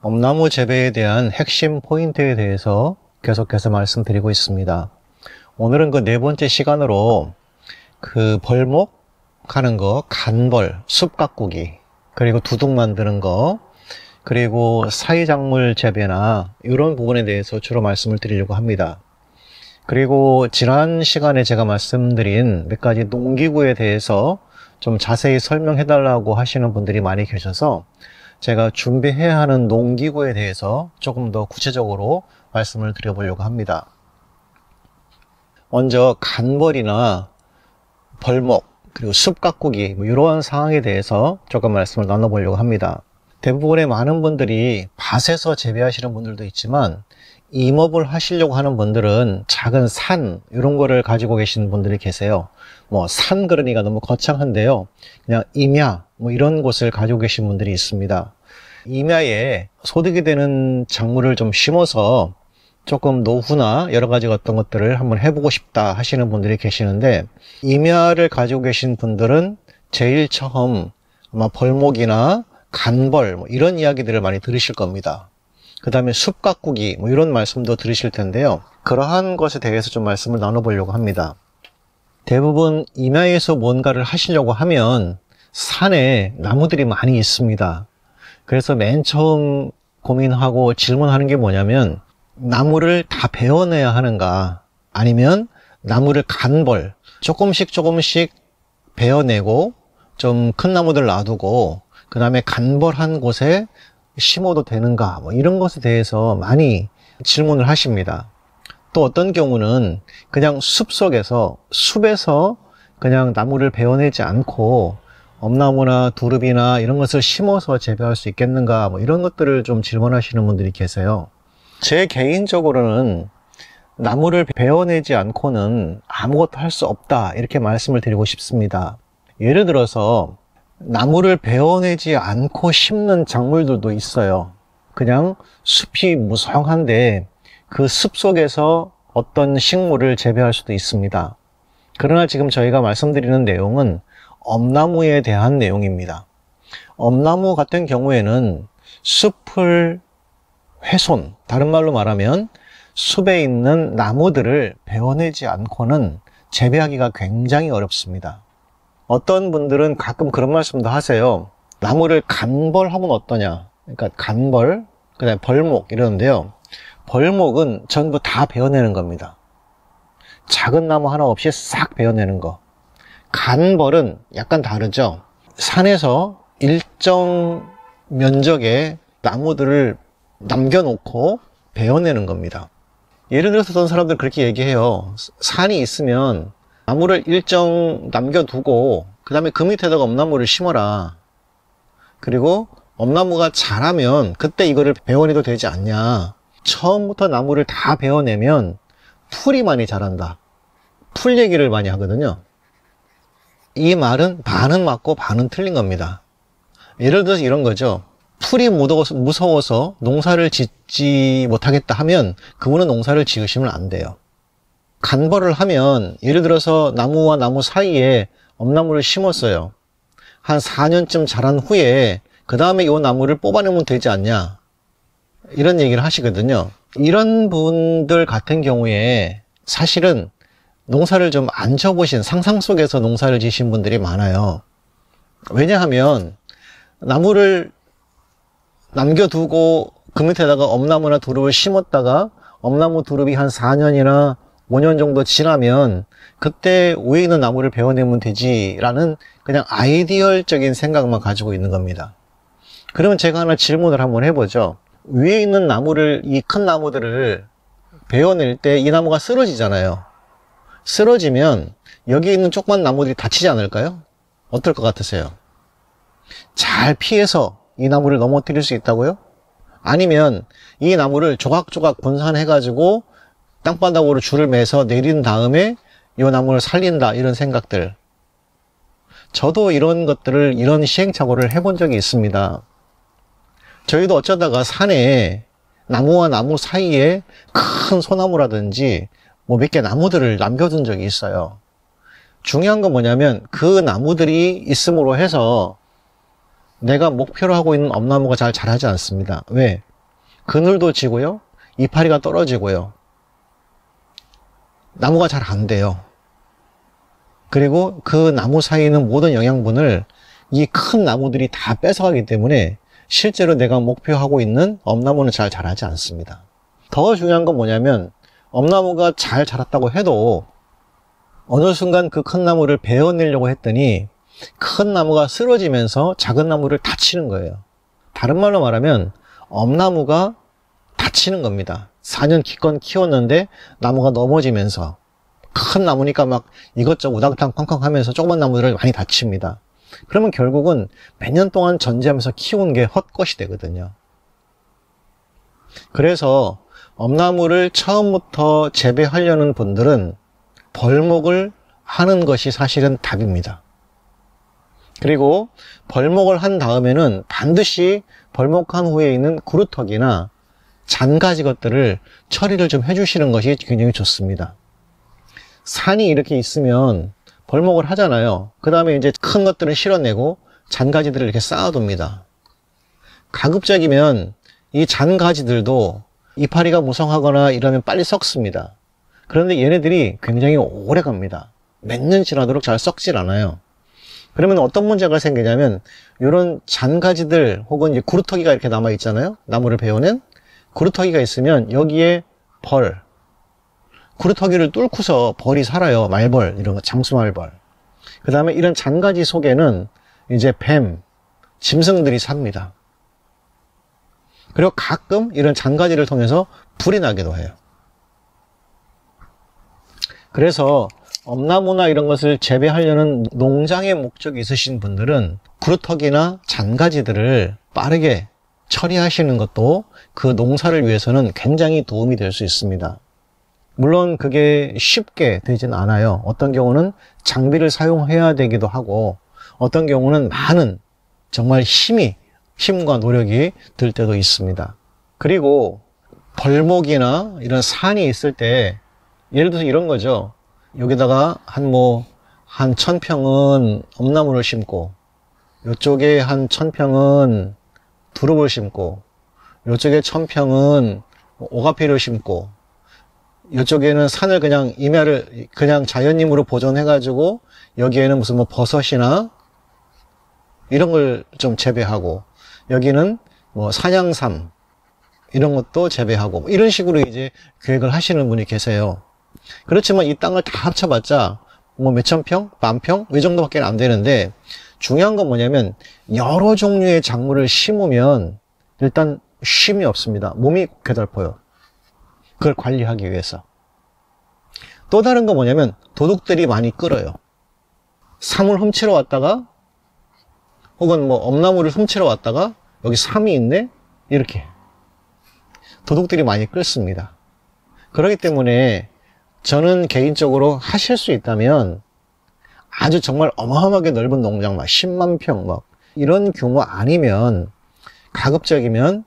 엄나무 재배에 대한 핵심 포인트에 대해서 계속해서 말씀드리고 있습니다. 오늘은 그 네 번째 시간으로 그 벌목하는 거, 간벌, 숲 가꾸기, 그리고 두둑 만드는 거, 그리고 사이작물 재배나 이런 부분에 대해서 주로 말씀을 드리려고 합니다. 그리고 지난 시간에 제가 말씀드린 몇 가지 농기구에 대해서 좀 자세히 설명해 달라고 하시는 분들이 많이 계셔서 제가 준비해야 하는 농기구에 대해서 조금 더 구체적으로 말씀을 드려보려고 합니다. 먼저 간벌이나 벌목, 그리고 숲 가꾸기 이러한 상황에 대해서 조금 말씀을 나눠보려고 합니다. 대부분의 많은 분들이 밭에서 재배하시는 분들도 있지만 임업을 하시려고 하는 분들은 작은 산 이런 거를 가지고 계시는 분들이 계세요. 산 그러니까 너무 거창한데요. 그냥 임야 이런 곳을 가지고 계신 분들이 있습니다. 임야에 소득이 되는 작물을 좀 심어서 조금 노후나 여러 가지 어떤 것들을 한번 해보고 싶다 하시는 분들이 계시는데, 임야를 가지고 계신 분들은 제일 처음 아마 벌목이나 간벌 이런 이야기들을 많이 들으실 겁니다. 그 다음에 숲 가꾸기 이런 말씀도 들으실 텐데요. 그러한 것에 대해서 좀 말씀을 나눠보려고 합니다. 대부분 임야에서 뭔가를 하시려고 하면 산에 나무들이 많이 있습니다. 그래서 맨 처음 고민하고 질문하는 게 뭐냐면, 나무를 다 베어내야 하는가, 아니면 나무를 간벌 조금씩 베어내고 좀 큰 나무들 놔두고 그 다음에 간벌한 곳에 심어도 되는가, 이런 것에 대해서 많이 질문을 하십니다. 또 어떤 경우는 그냥 숲에서 그냥 나무를 베어내지 않고 엄나무나 두릅이나 이런 것을 심어서 재배할 수 있겠는가, 이런 것들을 좀 질문하시는 분들이 계세요. 제 개인적으로는 나무를 베어내지 않고는 아무것도 할 수 없다 이렇게 말씀을 드리고 싶습니다. 예를 들어서 나무를 베어내지 않고 심는 작물들도 있어요. 그냥 숲이 무성한데 그 숲 속에서 어떤 식물을 재배할 수도 있습니다. 그러나 지금 저희가 말씀드리는 내용은 엄나무에 대한 내용입니다. 엄나무 같은 경우에는 숲을 훼손, 다른 말로 말하면 숲에 있는 나무들을 베어내지 않고는 재배하기가 굉장히 어렵습니다. 어떤 분들은 가끔 그런 말씀도 하세요. 나무를 간벌하면 어떠냐, 그러니까 간벌, 그 다음에 벌목 이러는데요. 벌목은 전부 다 베어내는 겁니다. 작은 나무 하나 없이 싹 베어내는 거. 간벌은 약간 다르죠. 산에서 일정 면적의 나무들을 남겨놓고 베어내는 겁니다. 예를 들어서 어떤 사람들 그렇게 얘기해요. 산이 있으면 나무를 일정 남겨두고 그 다음에 그 밑에다가 엄나무를 심어라. 그리고 엄나무가 자라면 그때 이거를 베어내도 되지 않냐. 처음부터 나무를 다 베어내면 풀이 많이 자란다. 풀 얘기를 많이 하거든요. 이 말은 반은 맞고 반은 틀린 겁니다. 예를 들어서 이런 거죠. 풀이 무서워서 농사를 짓지 못하겠다 하면 그분은 농사를 지으시면 안 돼요. 간벌을 하면, 예를 들어서 나무와 나무 사이에 엄나무를 심었어요. 한 4년쯤 자란 후에 그 다음에 이 나무를 뽑아내면 되지 않냐, 이런 얘기를 하시거든요. 이런 분들 같은 경우에 사실은 농사를 좀 안 져보신, 상상 속에서 농사를 지신 분들이 많아요. 왜냐하면 나무를 남겨두고 그 밑에다가 엄나무나 두릅을 심었다가 엄나무 두릅이 한 4년이나 5년 정도 지나면 그때 위에 있는 나무를 베어내면 되지라는 그냥 아이디얼적인 생각만 가지고 있는 겁니다. 그러면 제가 하나 질문을 한번 해보죠. 위에 있는 나무를, 이 큰 나무들을 베어낼 때 이 나무가 쓰러지잖아요. 쓰러지면 여기 있는 조그만 나무들이 다치지 않을까요? 어떨 것 같으세요? 잘 피해서 이 나무를 넘어뜨릴 수 있다고요? 아니면 이 나무를 조각조각 분산해가지고 땅바닥으로 줄을 매서 내린 다음에 이 나무를 살린다, 이런 생각들. 저도 이런 것들을, 이런 시행착오를 해본 적이 있습니다. 저희도 어쩌다가 산에 나무와 나무 사이에 큰 소나무라든지 몇 개 나무들을 남겨둔 적이 있어요. 중요한 건 뭐냐면 그 나무들이 있음으로 해서 내가 목표로 하고 있는 엄나무가 잘 자라지 않습니다. 왜? 그늘도 지고요, 이파리가 떨어지고요, 나무가 잘 안 돼요. 그리고 그 나무 사이에 있는 모든 영양분을 이 큰 나무들이 다 뺏어가기 때문에 실제로 내가 목표하고 있는 엄나무는 잘 자라지 않습니다. 더 중요한 건 뭐냐면, 엄나무가 잘 자랐다고 해도 어느 순간 그 큰 나무를 베어내려고 했더니 큰 나무가 쓰러지면서 작은 나무를 다치는 거예요. 다른 말로 말하면 엄나무가 다치는 겁니다. 4년 기껏 키웠는데 나무가 넘어지면서, 큰 나무니까 막 이것저것 우당탕 쾅쾅 하면서 조그만 나무들을 많이 다칩니다. 그러면 결국은 몇 년 동안 전지하면서 키운 게 헛것이 되거든요. 그래서 엄나무를 처음부터 재배하려는 분들은 벌목을 하는 것이 사실은 답입니다. 그리고 벌목을 한 다음에는 반드시 벌목한 후에 있는 구루터기나 잔가지 것들을 처리를 좀 해주시는 것이 굉장히 좋습니다. 산이 이렇게 있으면 벌목을 하잖아요. 그 다음에 이제 큰 것들은 실어내고 잔가지들을 이렇게 쌓아둡니다. 가급적이면 이 잔가지들도 이파리가 무성하거나 이러면 빨리 썩습니다. 그런데 얘네들이 굉장히 오래 갑니다. 몇 년 지나도록 잘 썩질 않아요. 그러면 어떤 문제가 생기냐면, 이런 잔가지들 혹은 이제 구루터기가 이렇게 남아 있잖아요. 나무를 베어낸 구루터기가 있으면 여기에 벌, 구루터기를 뚫고서 벌이 살아요. 말벌, 이런 거, 장수말벌. 그 다음에 이런 잔가지 속에는 이제 뱀, 짐승들이 삽니다. 그리고 가끔 이런 잔가지를 통해서 불이 나기도 해요. 그래서 엄나무나 이런 것을 재배하려는 농장의 목적이 있으신 분들은 구루터기나 잔가지들을 빠르게 처리하시는 것도 그 농사를 위해서는 굉장히 도움이 될 수 있습니다. 물론 그게 쉽게 되진 않아요. 어떤 경우는 장비를 사용해야 되기도 하고, 어떤 경우는 많은 정말 힘과 노력이 들 때도 있습니다. 그리고 벌목이나 이런 산이 있을 때, 예를 들어서 이런 거죠. 여기다가 한 1000평은 엄나무를 심고, 이쪽에 한 1000평은 두릅을 심고, 이쪽에 1000평은 오가피를 심고, 이쪽에는 산을 그냥 임야를 그냥 자연임으로 보존해가지고 여기에는 무슨 버섯이나 이런 걸 좀 재배하고, 여기는 산양삼 이런 것도 재배하고, 이런 식으로 이제 계획을 하시는 분이 계세요. 그렇지만 이 땅을 다 합쳐봤자 몇천 평, 10,000평 이 정도밖에 안 되는데, 중요한 건 뭐냐면 여러 종류의 작물을 심으면 일단 쉼이 없습니다. 몸이 괴달퍼요. 그걸 관리하기 위해서. 또 다른 건 뭐냐면 도둑들이 많이 끌어요. 삼을 훔치러 왔다가, 혹은 엄나무를 훔치러 왔다가 여기 삼이 있네? 이렇게 도둑들이 많이 끌습니다. 그렇기 때문에 저는 개인적으로 하실 수 있다면 아주 정말 어마어마하게 넓은 농장, 10만 평 이런 규모 아니면 가급적이면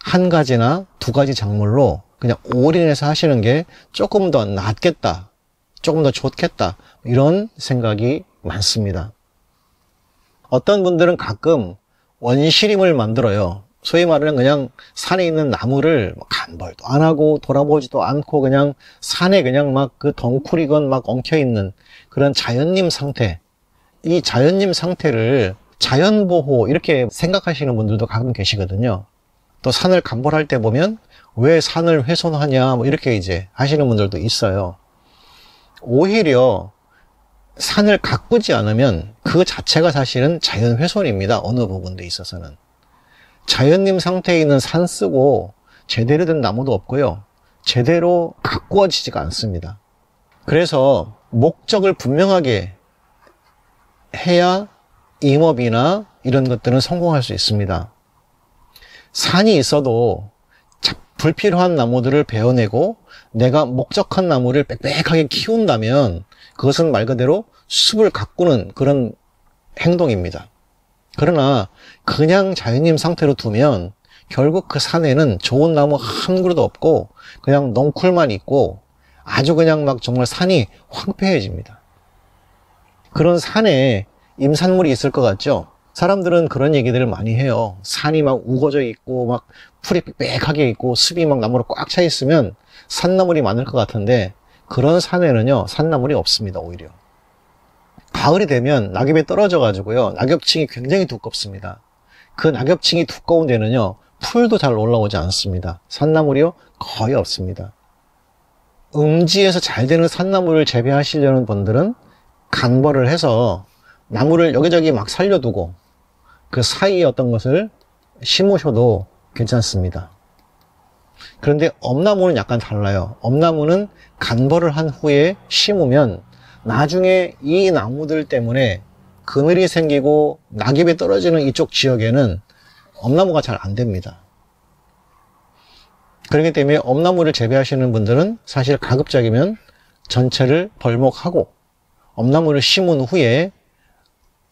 한 가지나 두 가지 작물로 그냥 올인해서 하시는 게 조금 더 낫겠다, 조금 더 좋겠다, 이런 생각이 많습니다. 어떤 분들은 가끔 원시림을 만들어요. 소위 말하는 그냥 산에 있는 나무를 간벌도 안 하고 돌아보지도 않고 그냥 산에 그냥 그 덩쿨이건 엉켜있는 그런 자연림 상태, 이 자연림 상태를 자연보호 이렇게 생각하시는 분들도 가끔 계시거든요. 또 산을 간벌할 때 보면 왜 산을 훼손하냐 이렇게 이제 하시는 분들도 있어요. 오히려 산을 가꾸지 않으면 그 자체가 사실은 자연 훼손입니다. 어느 부분에 있어서는. 자연림 상태에 있는 산 쓰고 제대로 된 나무도 없고요, 제대로 가꾸어지지가 않습니다. 그래서 목적을 분명하게 해야 임업이나 이런 것들은 성공할 수 있습니다. 산이 있어도 불필요한 나무들을 베어내고 내가 목적한 나무를 빽빽하게 키운다면 그것은 말 그대로 숲을 가꾸는 그런 행동입니다. 그러나 그냥 자연림 상태로 두면 결국 그 산에는 좋은 나무 한 그루도 없고 그냥 넝쿨만 있고 아주 그냥 정말 산이 황폐해집니다. 그런 산에 임산물이 있을 것 같죠? 사람들은 그런 얘기들을 많이 해요. 산이 막 우거져 있고 막 풀이 빽빽하게 있고 습이 막 나무로 꽉 차 있으면 산나물이 많을 것 같은데, 그런 산에는요 산나물이 없습니다. 오히려 가을이 되면 낙엽이 떨어져 가지고요 낙엽층이 굉장히 두껍습니다. 그 낙엽층이 두꺼운 데는요 풀도 잘 올라오지 않습니다. 산나물이요 거의 없습니다. 음지에서 잘 되는 산나물을 재배하시려는 분들은 간벌을 해서 나무를 여기저기 막 살려두고 그 사이에 어떤 것을 심으셔도 괜찮습니다. 그런데 엄나무는 약간 달라요. 엄나무는 간벌을 한 후에 심으면 나중에 이 나무들 때문에 그늘이 생기고 낙엽이 떨어지는 이쪽 지역에는 엄나무가 잘 안 됩니다. 그렇기 때문에 엄나무를 재배하시는 분들은 사실 가급적이면 전체를 벌목하고 엄나무를 심은 후에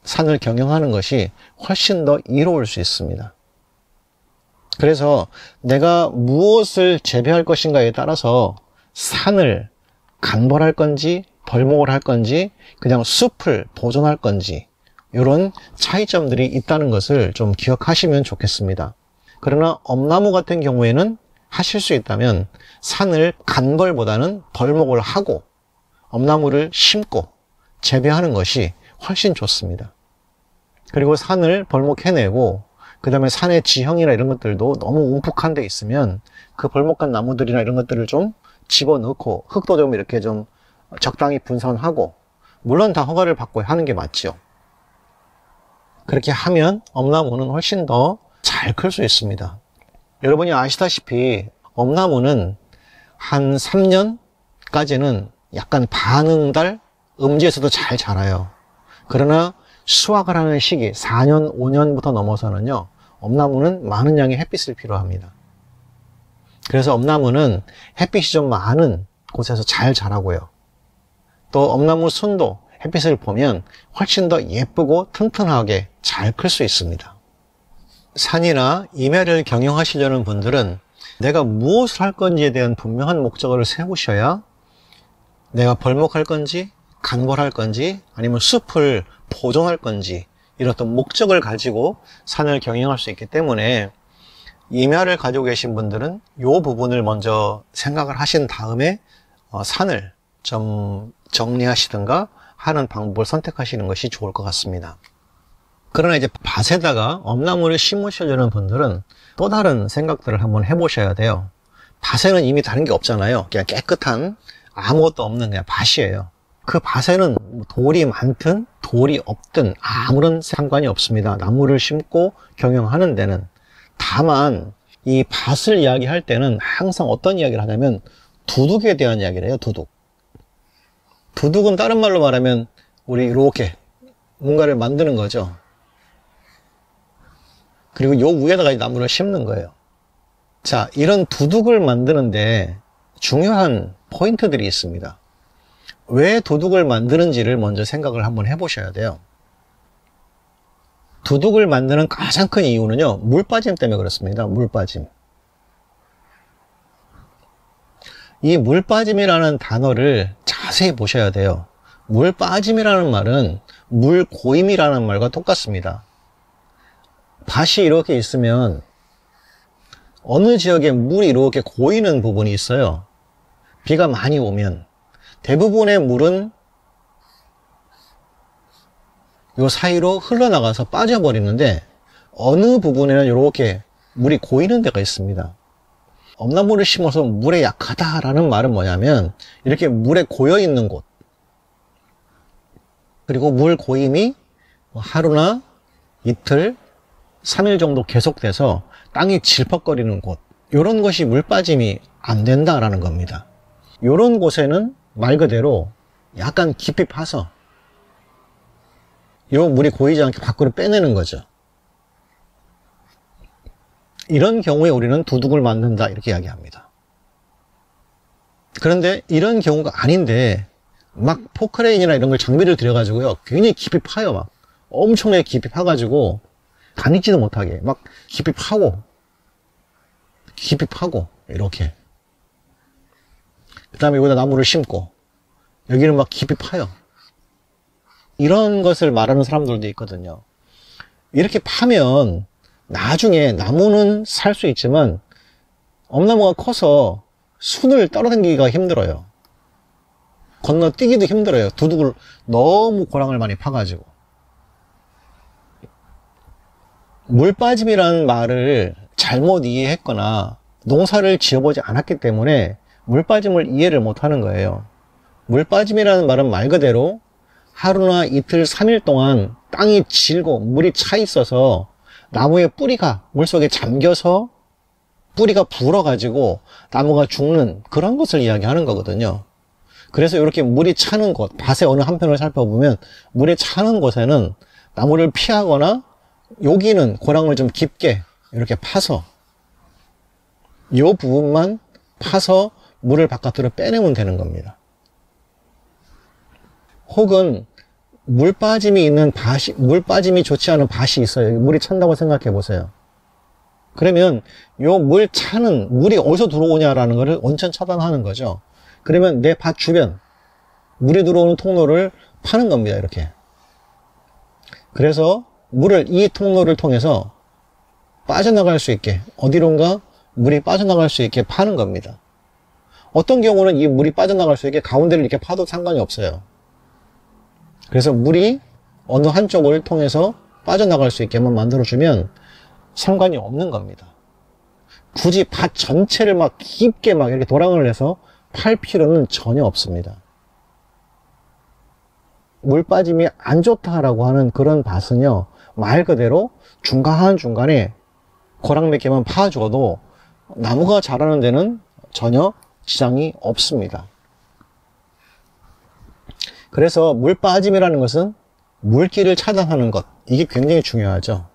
산을 경영하는 것이 훨씬 더 이로울 수 있습니다. 그래서 내가 무엇을 재배할 것인가에 따라서 산을 간벌할 건지 벌목을 할 건지 그냥 숲을 보존할 건지 이런 차이점들이 있다는 것을 좀 기억하시면 좋겠습니다. 그러나 엄나무 같은 경우에는 하실 수 있다면 산을 간벌보다는 벌목을 하고 엄나무를 심고 재배하는 것이 훨씬 좋습니다. 그리고 산을 벌목해내고 그 다음에 산의 지형이나 이런 것들도 너무 움푹한 데 있으면 그 벌목한 나무들이나 이런 것들을 좀 집어넣고 흙도 좀 이렇게 좀 적당히 분산하고, 물론 다 허가를 받고 하는 게 맞죠. 그렇게 하면 엄나무는 훨씬 더 잘 클 수 있습니다. 여러분이 아시다시피 엄나무는 한 3년까지는 약간 반응달 음지에서도 잘 자라요. 그러나 수확을 하는 시기 4년, 5년부터 넘어서는요 엄나무는 많은 양의 햇빛을 필요합니다. 그래서 엄나무는 햇빛이 좀 많은 곳에서 잘 자라고요. 또 엄나무 순도 햇빛을 보면 훨씬 더 예쁘고 튼튼하게 잘 클 수 있습니다. 산이나 임야를 경영하시려는 분들은 내가 무엇을 할 건지에 대한 분명한 목적을 세우셔야 내가 벌목할 건지 간벌할 건지 아니면 숲을 보존할 건지 이런 어떤 목적을 가지고 산을 경영할 수 있기 때문에 임야를 가지고 계신 분들은 이 부분을 먼저 생각을 하신 다음에 산을 좀 정리하시든가 하는 방법을 선택하시는 것이 좋을 것 같습니다. 그러나 이제 밭에다가 엄나무를 심으시려는 분들은 또 다른 생각들을 한번 해보셔야 돼요. 밭에는 이미 다른 게 없잖아요. 그냥 깨끗한 아무것도 없는 그냥 밭이에요. 그 밭에는 돌이 많든 돌이 없든 아무런 상관이 없습니다. 나무를 심고 경영하는 데는. 다만 이 밭을 이야기할 때는 항상 어떤 이야기를 하냐면 두둑에 대한 이야기를 해요. 두둑. 두둑은 다른 말로 말하면 우리 이렇게 뭔가를 만드는 거죠. 그리고 요 위에다가 나무를 심는 거예요. 자, 이런 두둑을 만드는데 중요한 포인트들이 있습니다. 왜 두둑을 만드는지를 먼저 생각을 한번 해보셔야 돼요. 두둑을 만드는 가장 큰 이유는요, 물 빠짐 때문에 그렇습니다. 물 빠짐. 이 물 빠짐이라는 단어를 자세히 보셔야 돼요. 물 빠짐이라는 말은 물 고임이라는 말과 똑같습니다. 밭이 이렇게 있으면 어느 지역에 물이 이렇게 고이는 부분이 있어요. 비가 많이 오면 대부분의 물은 요 사이로 흘러나가서 빠져버리는데 어느 부분에는 이렇게 물이 고이는 데가 있습니다. 엄나무를 심어서 물에 약하다라는 말은 뭐냐면 이렇게 물에 고여 있는 곳, 그리고 물 고임이 하루나 이틀 3일 정도 계속돼서 땅이 질퍽거리는 곳, 이런 것이 물 빠짐이 안 된다라는 겁니다. 이런 곳에는 말 그대로 약간 깊이 파서 이 물이 고이지 않게 밖으로 빼내는 거죠. 이런 경우에 우리는 두둑을 만든다 이렇게 이야기합니다. 그런데 이런 경우가 아닌데 막 포크레인이나 이런 걸 장비를 들여가지고요 굉장히 깊이 파요. 막 엄청나게 깊이 파가지고 다니지도 못하게 막 깊이 파고 이렇게, 그 다음에 여기다 나무를 심고 여기는 막 깊이 파요. 이런 것을 말하는 사람들도 있거든요. 이렇게 파면 나중에 나무는 살 수 있지만 엄나무가 커서 순을 떨어당기기가 힘들어요. 건너뛰기도 힘들어요. 두둑을 너무 고랑을 많이 파가지고. 물빠짐이라는 말을 잘못 이해했거나 농사를 지어보지 않았기 때문에 물빠짐을 이해를 못하는 거예요. 물빠짐이라는 말은 말 그대로 하루나 이틀, 3일 동안 땅이 질고 물이 차 있어서 나무의 뿌리가 물속에 잠겨서 뿌리가 불어가지고 나무가 죽는 그런 것을 이야기하는 거거든요. 그래서 이렇게 물이 차는 곳, 밭의 어느 한편을 살펴보면 물이 차는 곳에는 나무를 피하거나 여기는 고랑을 좀 깊게 이렇게 파서 이 부분만 파서 물을 바깥으로 빼내면 되는 겁니다. 혹은 물빠짐이 있는 밭이, 물빠짐이 좋지 않은 밭이 있어요. 물이 찬다고 생각해 보세요. 그러면 요 물 차는 물이 어디서 들어오냐라는 것을 원천 차단하는 거죠. 그러면 내 밭 주변 물이 들어오는 통로를 파는 겁니다. 이렇게. 그래서 물을 이 통로를 통해서 빠져나갈 수 있게 어디론가 물이 빠져나갈 수 있게 파는 겁니다. 어떤 경우는 이 물이 빠져나갈 수 있게 가운데를 이렇게 파도 상관이 없어요. 그래서 물이 어느 한쪽을 통해서 빠져나갈 수 있게만 만들어주면 상관이 없는 겁니다. 굳이 밭 전체를 막 깊게 막 이렇게 도랑을 해서 팔 필요는 전혀 없습니다. 물 빠짐이 안 좋다라고 하는 그런 밭은요, 말 그대로 중간중간에 고랑 몇 개만 파줘도 나무가 자라는 데는 전혀 지장이 없습니다. 그래서 물 빠짐이라는 것은 물길을 차단하는 것, 이게 굉장히 중요하죠.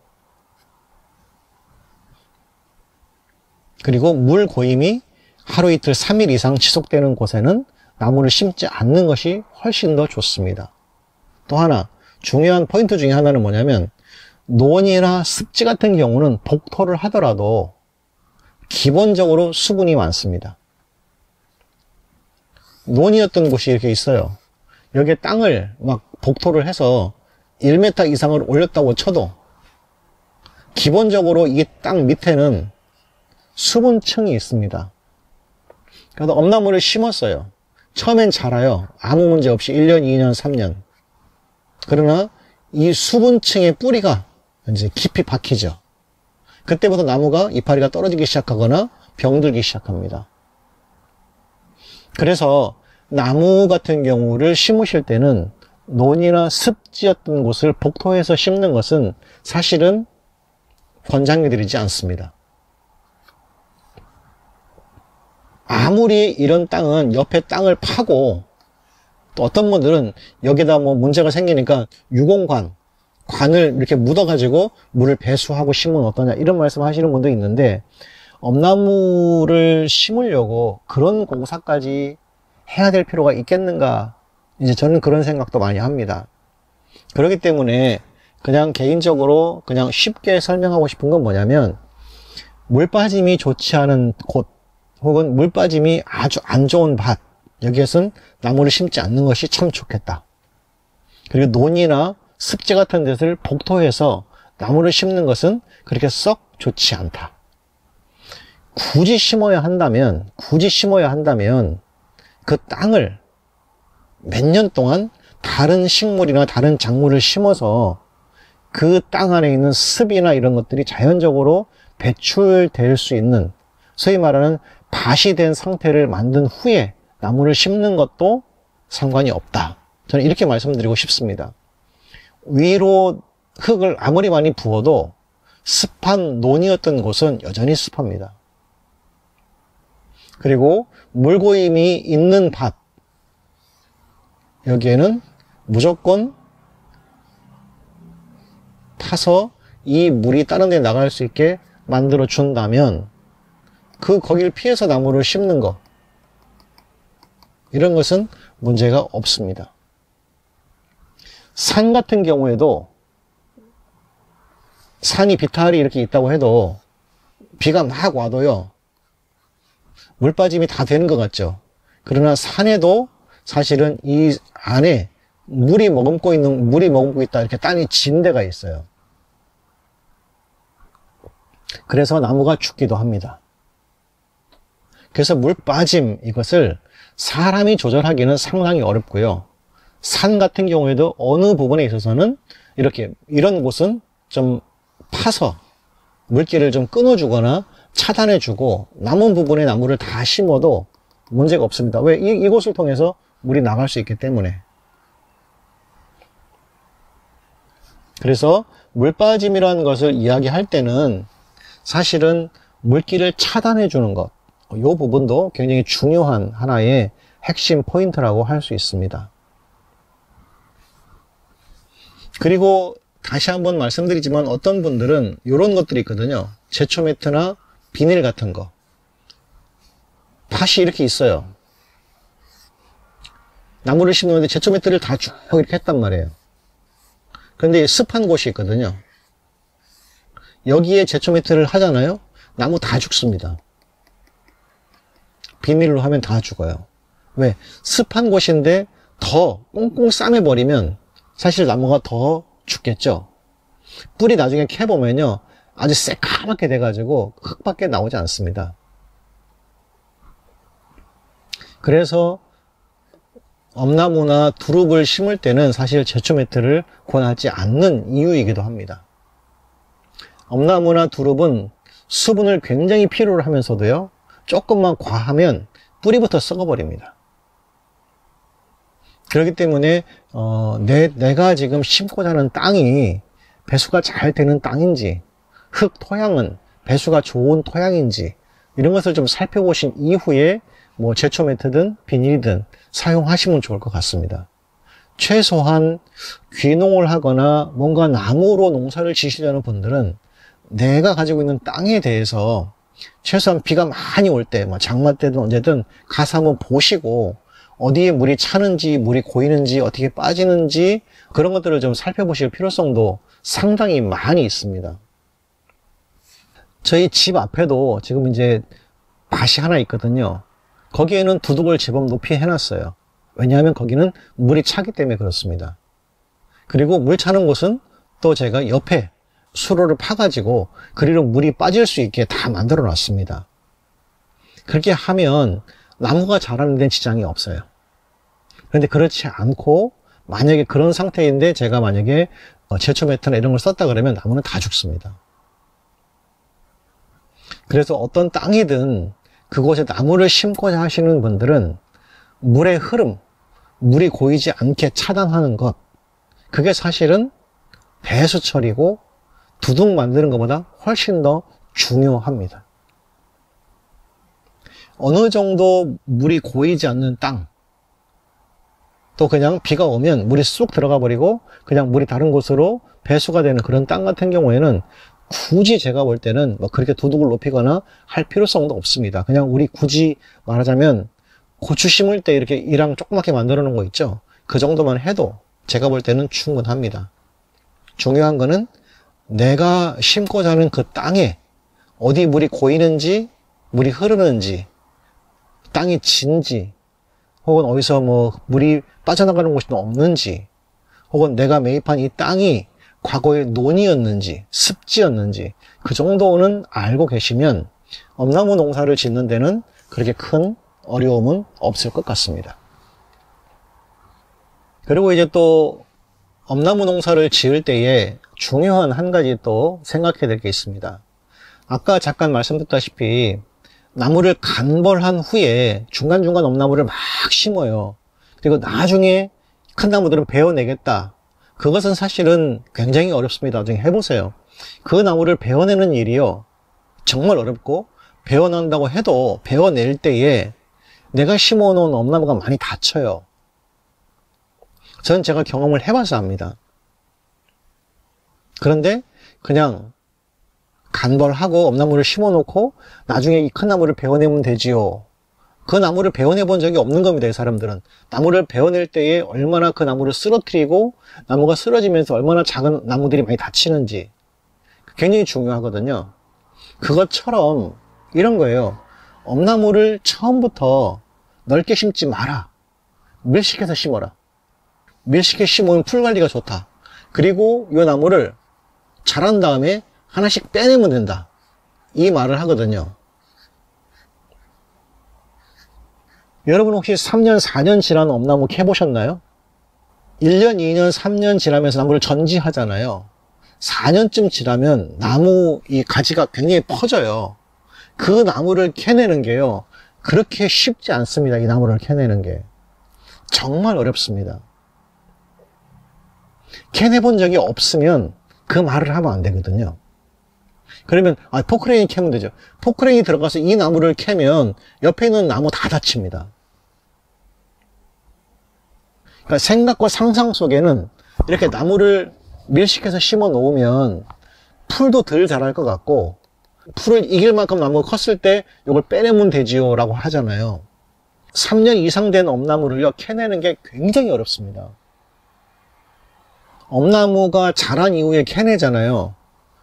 그리고 물 고임이 하루 이틀 3일 이상 지속되는 곳에는 나무를 심지 않는 것이 훨씬 더 좋습니다. 또 하나 중요한 포인트 중에 하나는 뭐냐면 논이나 습지 같은 경우는 복토를 하더라도 기본적으로 수분이 많습니다. 논이었던 곳이 이렇게 있어요. 여기에 땅을 막 복토를 해서 1m 이상을 올렸다고 쳐도 기본적으로 이 땅 밑에는 수분층이 있습니다. 그래서 엄나무를 심었어요. 처음엔 자라요. 아무 문제 없이 1년, 2년, 3년. 그러나 이 수분층의 뿌리가 이제 깊이 박히죠. 그때부터 나무가 이파리가 떨어지기 시작하거나 병들기 시작합니다. 그래서 나무 같은 경우를 심으실 때는 논이나 습지였던 곳을 복토해서 심는 것은 사실은 권장해 드리지 않습니다. 아무리 이런 땅은 옆에 땅을 파고 또 어떤 분들은 여기다 뭐 문제가 생기니까 관을 이렇게 묻어가지고 물을 배수하고 심으면 어떠냐 이런 말씀 하시는 분도 있는데 엄나무를 심으려고 그런 공사까지 해야 될 필요가 있겠는가 이제 저는 그런 생각도 많이 합니다. 그렇기 때문에 그냥 개인적으로 그냥 쉽게 설명하고 싶은 건 뭐냐면 물빠짐이 좋지 않은 곳 혹은 물빠짐이 아주 안 좋은 밭 여기에선 나무를 심지 않는 것이 참 좋겠다. 그리고 논이나 습지 같은 데를 복토해서 나무를 심는 것은 그렇게 썩 좋지 않다. 굳이 심어야 한다면 그 땅을 몇 년 동안 다른 식물이나 다른 작물을 심어서 그 땅 안에 있는 습이나 이런 것들이 자연적으로 배출될 수 있는 소위 말하는 밭이 된 상태를 만든 후에 나무를 심는 것도 상관이 없다. 저는 이렇게 말씀드리고 싶습니다. 위로 흙을 아무리 많이 부어도 습한 논이었던 곳은 여전히 습합니다. 그리고 물고임이 있는 밭 여기에는 무조건 파서 이 물이 다른 데 나갈 수 있게 만들어 준다면 거길 피해서 나무를 심는 거 이런 것은 문제가 없습니다. 산 같은 경우에도 산이 비탈이 이렇게 있다고 해도 비가 막 와도요 물빠짐이 다 되는 것 같죠. 그러나 산에도 사실은 이 안에 물이 머금고 있다 이렇게 땅이 진 데가 있어요. 그래서 나무가 죽기도 합니다. 그래서 물 빠짐, 이것을 사람이 조절하기는 상당히 어렵고요. 산 같은 경우에도 어느 부분에 있어서는 이렇게 이런 곳은 좀 파서 물길을 좀 끊어주거나 차단해주고 남은 부분에 나무를 다 심어도 문제가 없습니다. 왜? 이곳을 통해서 물이 나갈 수 있기 때문에. 그래서 물빠짐이라는 것을 이야기할 때는 사실은 물길을 차단해 주는 것, 이 부분도 굉장히 중요한 하나의 핵심 포인트라고 할 수 있습니다. 그리고 다시 한번 말씀드리지만 어떤 분들은 이런 것들이 있거든요. 제초 매트나 비닐 같은 거, 밭이 이렇게 있어요. 나무를 심는데 제초 매트를 다 쭉 이렇게 했단 말이에요. 그런데 습한 곳이 있거든요. 여기에 제초 매트를 하잖아요. 나무 다 죽습니다. 비닐로 하면 다 죽어요. 왜? 습한 곳인데 더 꽁꽁 싸매버리면 사실 나무가 더 죽겠죠. 뿌리 나중에 캐보면요, 아주 새까맣게 돼가지고 흙밖에 나오지 않습니다. 그래서 엄나무나 두릅을 심을 때는 사실 제초 매트를 권하지 않는 이유이기도 합니다. 엄나무나 두릅은 수분을 굉장히 필요로 하면서도요, 조금만 과하면 뿌리부터 썩어버립니다. 그렇기 때문에 내가 지금 심고자 하는 땅이 배수가 잘 되는 땅인지, 흙 토양은 배수가 좋은 토양인지, 이런 것을 좀 살펴보신 이후에 뭐 제초 매트든 비닐이든 사용하시면 좋을 것 같습니다. 최소한 귀농을 하거나 뭔가 나무로 농사를 지시려는 분들은 내가 가지고 있는 땅에 대해서 최소한 비가 많이 올 때, 뭐 장마 때든 언제든 가서 한번 보시고 어디에 물이 차는지, 물이 고이는지, 어떻게 빠지는지, 그런 것들을 좀 살펴보실 필요성도 상당히 많이 있습니다. 저희 집 앞에도 지금 이제 밭이 하나 있거든요. 거기에는 두둑을 제법 높이 해놨어요. 왜냐하면 거기는 물이 차기 때문에 그렇습니다. 그리고 물 차는 곳은 또 제가 옆에 수로를 파가지고 그리로 물이 빠질 수 있게 다 만들어 놨습니다. 그렇게 하면 나무가 자라는 데는 지장이 없어요. 그런데 그렇지 않고 만약에 그런 상태인데 제가 만약에 제초 매트나 이런 걸 썼다 그러면 나무는 다 죽습니다. 그래서 어떤 땅이든 그곳에 나무를 심고자 하시는 분들은 물의 흐름, 물이 고이지 않게 차단하는 것, 그게 사실은 배수 처리고 두둑 만드는 것보다 훨씬 더 중요합니다. 어느 정도 물이 고이지 않는 땅, 또 그냥 비가 오면 물이 쑥 들어가 버리고 그냥 물이 다른 곳으로 배수가 되는 그런 땅 같은 경우에는 굳이 제가 볼 때는 뭐 그렇게 두둑을 높이거나 할 필요성도 없습니다. 그냥 우리 굳이 말하자면 고추 심을 때 이렇게 이랑 조그맣게 만들어 놓은 거 있죠. 그 정도만 해도 제가 볼 때는 충분합니다. 중요한 거는 내가 심고자 하는 그 땅에 어디 물이 고이는지, 물이 흐르는지, 땅이 진지, 혹은 어디서 뭐 물이 빠져나가는 곳이 없는지, 혹은 내가 매입한 이 땅이 과거에 논이었는지 습지였는지 그 정도는 알고 계시면 엄나무 농사를 짓는 데는 그렇게 큰 어려움은 없을 것 같습니다. 그리고 이제 또 엄나무 농사를 지을 때에 중요한 한 가지 또 생각해야 될 게 있습니다. 아까 잠깐 말씀드렸다시피 나무를 간벌한 후에 중간중간 엄나무를 막 심어요. 그리고 나중에 큰 나무들은 베어내겠다. 그것은 사실은 굉장히 어렵습니다. 나중에 해보세요. 그 나무를 베어내는 일이요, 정말 어렵고, 베어낸다고 해도 베어낼 때에 내가 심어놓은 엄나무가 많이 다쳐요. 저는 제가 경험을 해봐서 압니다. 그런데 그냥 간벌하고 엄나무를 심어놓고 나중에 이 큰 나무를 베어내면 되지요. 그 나무를 베어내 본 적이 없는 겁니다. 이 사람들은. 나무를 베어낼 때에 얼마나 그 나무를 쓰러뜨리고 나무가 쓰러지면서 얼마나 작은 나무들이 많이 다치는지 굉장히 중요하거든요. 그것처럼 이런 거예요. 엄나무를 처음부터 넓게 심지 마라. 밀식해서 심어라. 밀식해 심으면 풀 관리가 좋다. 그리고 이 나무를 자란 다음에 하나씩 빼내면 된다. 이 말을 하거든요. 여러분 혹시 3년, 4년 지난 엄나무 캐보셨나요? 1년, 2년, 3년 지나면서 나무를 전지하잖아요. 4년쯤 지나면 나무 이 가지가 굉장히 퍼져요. 그 나무를 캐내는 게요, 그렇게 쉽지 않습니다. 이 나무를 캐내는 게 정말 어렵습니다. 캐내본 적이 없으면 그 말을 하면 안 되거든요. 그러면 포크레인이 캐면 되죠. 포크레인이 들어가서 이 나무를 캐면 옆에 있는 나무 다 다칩니다. 그러니까 생각과 상상 속에는 이렇게 나무를 밀식해서 심어 놓으면 풀도 덜 자랄 것 같고, 풀을 이길 만큼 나무가 컸을 때 이걸 빼내면 되지요 라고 하잖아요. 3년 이상 된 엄나무를요, 캐내는 게 굉장히 어렵습니다. 엄나무가 자란 이후에 캐내잖아요.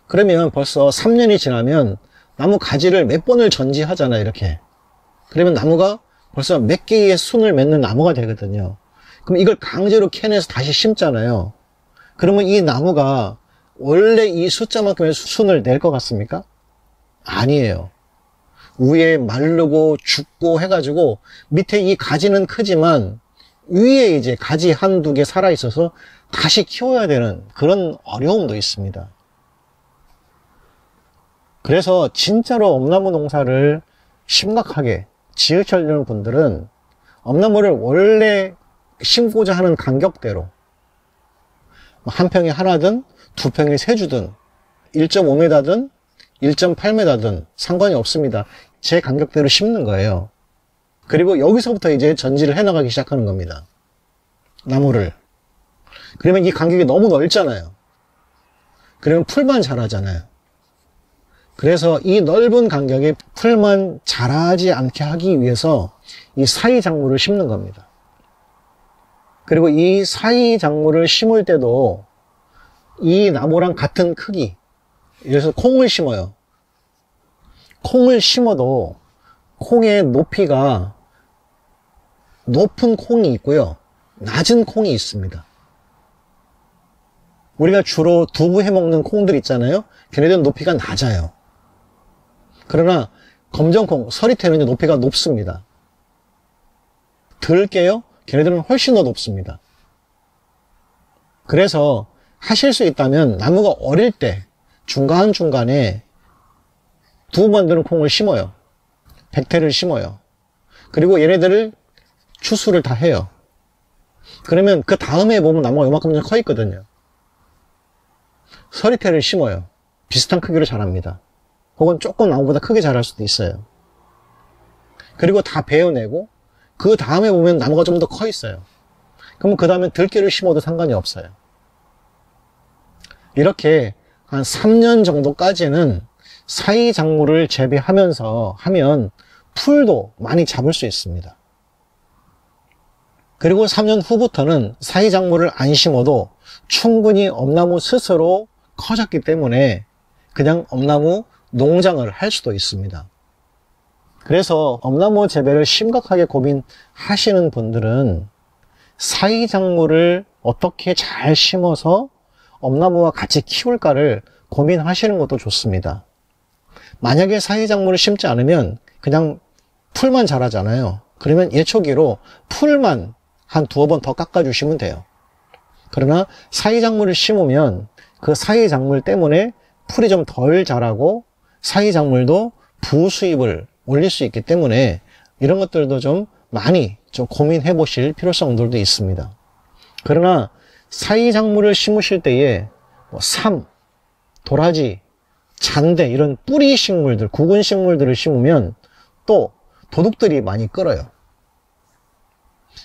그러면 벌써 3년이 지나면 나무 가지를 몇 번을 전지하잖아요, 이렇게. 그러면 나무가 벌써 몇 개의 순을 맺는 나무가 되거든요. 그럼 이걸 강제로 캐내서 다시 심잖아요. 그러면 이 나무가 원래 이 숫자만큼의 순을 낼 것 같습니까? 아니에요. 위에 마르고 죽고 해가지고 밑에 이 가지는 크지만 위에 이제 가지 한두 개 살아있어서 다시 키워야 되는 그런 어려움도 있습니다. 그래서 진짜로 엄나무 농사를 심각하게 지으시려는 분들은 엄나무를 원래 심고자 하는 간격대로 한 평에 하나든 두 평에 세 주든 1.5m든 1.8m든 상관이 없습니다. 제 간격대로 심는 거예요. 그리고 여기서부터 이제 전지를 해나가기 시작하는 겁니다. 나무를. 그러면 이 간격이 너무 넓잖아요. 그러면 풀만 자라잖아요. 그래서 이 넓은 간격에 풀만 자라지 않게 하기 위해서 이 사이 작물을 심는 겁니다. 그리고 이 사이 작물을 심을 때도 이 나무랑 같은 크기, 그래서 콩을 심어요. 콩을 심어도 콩의 높이가 높은 콩이 있고요, 낮은 콩이 있습니다. 우리가 주로 두부 해먹는 콩들 있잖아요. 걔네들은 높이가 낮아요. 그러나 검정콩, 서리태는 높이가 높습니다. 들깨요? 걔네들은 훨씬 더 높습니다. 그래서 하실 수 있다면 나무가 어릴 때 중간중간에 두부 만드는 콩을 심어요. 백태를 심어요. 그리고 얘네들을 추수를 다 해요. 그러면 그 다음에 보면 나무가 요만큼 커 있거든요. 서리태를 심어요. 비슷한 크기로 자랍니다. 혹은 조금 나무보다 크게 자랄 수도 있어요. 그리고 다 베어내고 그 다음에 보면 나무가 좀 더 커 있어요. 그러면 그 다음에 들깨를 심어도 상관이 없어요. 이렇게 한 3년 정도까지는 사이 작물을 재배하면서 하면 풀도 많이 잡을 수 있습니다. 그리고 3년 후부터는 사이 작물을 안 심어도 충분히 엄나무 스스로 커졌기 때문에 그냥 엄나무 농장을 할 수도 있습니다. 그래서 엄나무 재배를 심각하게 고민하시는 분들은 사이 작물을 어떻게 잘 심어서 엄나무와 같이 키울까를 고민하시는 것도 좋습니다. 만약에 사이 작물을 심지 않으면 그냥 풀만 자라잖아요. 그러면 예초기로 풀만 한 두어 번 더 깎아주시면 돼요. 그러나 사이 작물을 심으면 그 사이 작물 때문에 풀이 좀 덜 자라고 사이 작물도 부수입을 올릴 수 있기 때문에 이런 것들도 좀 많이 좀 고민해 보실 필요성들도 있습니다. 그러나 사이 작물을 심으실 때에 삶, 도라지, 잔대 이런 뿌리 식물들, 구근 식물들을 심으면 또 도둑들이 많이 끌어요.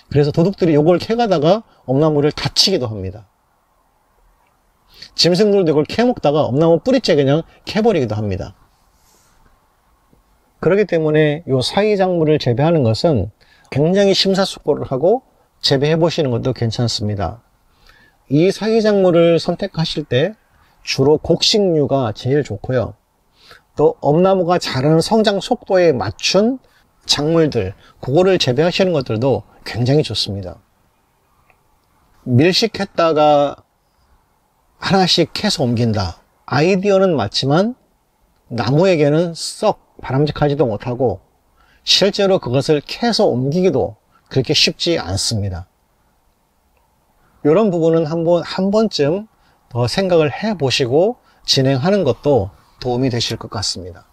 그래서 도둑들이 요걸 캐가다가 엄나무를 다치기도 합니다. 짐승들도 이걸 캐먹다가 엄나무 뿌리째 그냥 캐버리기도 합니다. 그렇기 때문에 요 사이 작물을 재배하는 것은 굉장히 심사숙고를 하고 재배해 보시는 것도 괜찮습니다. 이 사이 작물을 선택하실 때 주로 곡식류가 제일 좋고요. 또 엄나무가 자라는 성장 속도에 맞춘 작물들, 그거를 재배하시는 것들도 굉장히 좋습니다. 밀식했다가 하나씩 캐서 옮긴다. 아이디어는 맞지만 나무에게는 썩 바람직하지도 못하고 실제로 그것을 캐서 옮기기도 그렇게 쉽지 않습니다. 이런 부분은 한 번쯤 더 생각을 해 보시고 진행하는 것도 도움이 되실 것 같습니다.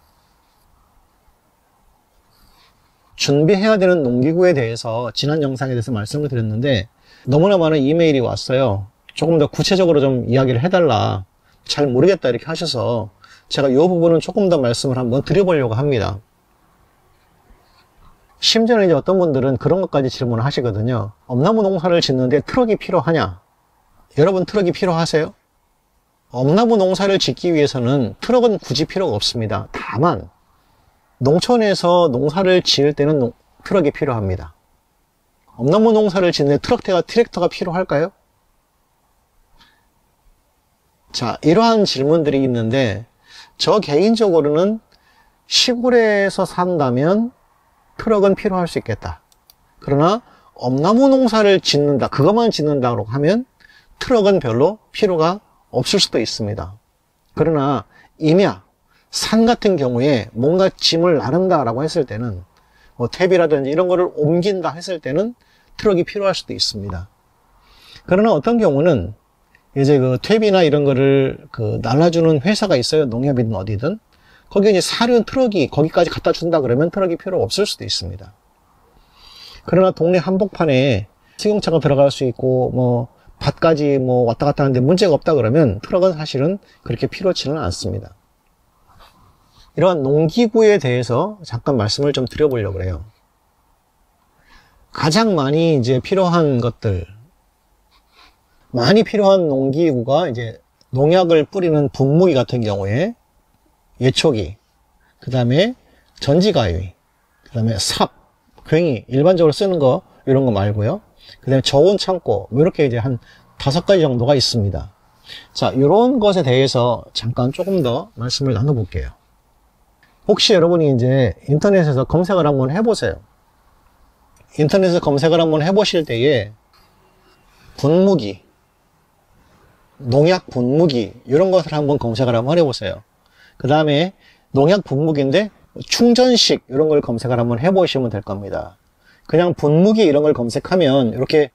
준비해야 되는 농기구에 대해서 지난 영상에 대해서 말씀을 드렸는데 너무나 많은 이메일이 왔어요. 조금 더 구체적으로 좀 이야기를 해달라, 잘 모르겠다 이렇게 하셔서 제가 이 부분은 조금 더 말씀을 한번 드려보려고 합니다. 심지어는 이제 어떤 분들은 그런 것까지 질문을 하시거든요. 엄나무 농사를 짓는데 트럭이 필요하냐? 여러분, 트럭이 필요하세요? 엄나무 농사를 짓기 위해서는 트럭은 굳이 필요가 없습니다. 다만 농촌에서 농사를 지을 때는 트럭이 필요합니다. 엄나무 농사를 짓는데 트랙터가 필요할까요? 자, 이러한 질문들이 있는데 저 개인적으로는 시골에서 산다면 트럭은 필요할 수 있겠다. 그러나 엄나무 농사를 짓는다, 그것만 짓는다고 하면 트럭은 별로 필요가 없을 수도 있습니다. 그러나 임야, 산 같은 경우에 뭔가 짐을 나른다라고 했을 때는 뭐 탭이라든지 이런 거를 옮긴다 했을 때는 트럭이 필요할 수도 있습니다. 그러나 어떤 경우는 이제 그 탭이나 이런 거를 날라주는 회사가 있어요. 농협이든 어디든. 거기 이제 사륜 트럭이 거기까지 갖다 준다 그러면 트럭이 필요 없을 수도 있습니다. 그러나 동네 한복판에 승용차가 들어갈 수 있고 뭐 밭까지 뭐 왔다 갔다 하는데 문제가 없다 그러면 트럭은 사실은 그렇게 필요치는 않습니다. 이러한 농기구에 대해서 잠깐 말씀을 좀 드려보려고 해요. 가장 많이 이제 필요한 것들, 많이 필요한 농기구가 이제 농약을 뿌리는 분무기 같은 경우에 예초기, 그 다음에 전지가위, 그 다음에 삽, 괭이, 일반적으로 쓰는 거 이런 거 말고요. 그 다음에 저온 창고, 뭐 이렇게 이제 한 5가지 정도가 있습니다. 자, 이런 것에 대해서 잠깐 조금 더 말씀을 나눠볼게요. 혹시 여러분이 이제 인터넷에서 검색을 한번 해보세요. 인터넷에서 검색을 한번 해보실 때에 분무기, 농약 분무기 이런 것을 한번 검색을 한번 해보세요. 그 다음에 농약 분무기인데 충전식 이런 걸 검색을 한번 해보시면 될 겁니다. 그냥 분무기 이런 걸 검색하면 이렇게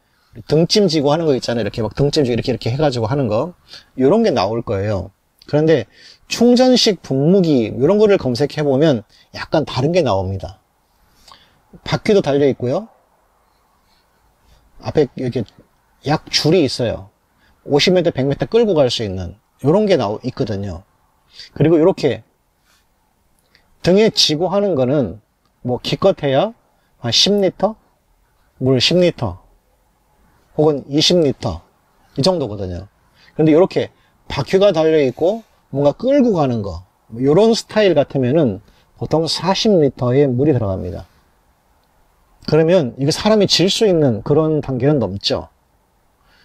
등짐지고 하는 거 있잖아요. 이렇게 막 등짐지고 이렇게 해가지고 하는 거, 이런 게 나올 거예요. 그런데 충전식 분무기 이런 거를 검색해 보면 약간 다른 게 나옵니다. 바퀴도 달려 있고요. 앞에 이렇게 약 줄이 있어요. 50m, 100m 끌고 갈 수 있는 이런 게 있거든요. 그리고 이렇게 등에 지고 하는 거는 뭐 기껏해야 한 10리터? 물 10리터 혹은 20리터 이 정도거든요. 근데 이렇게 바퀴가 달려 있고 뭔가 끌고 가는 거, 이런 스타일 같으면은 보통 40리터의 물이 들어갑니다. 그러면 이거 사람이 질 수 있는 그런 단계는 넘죠.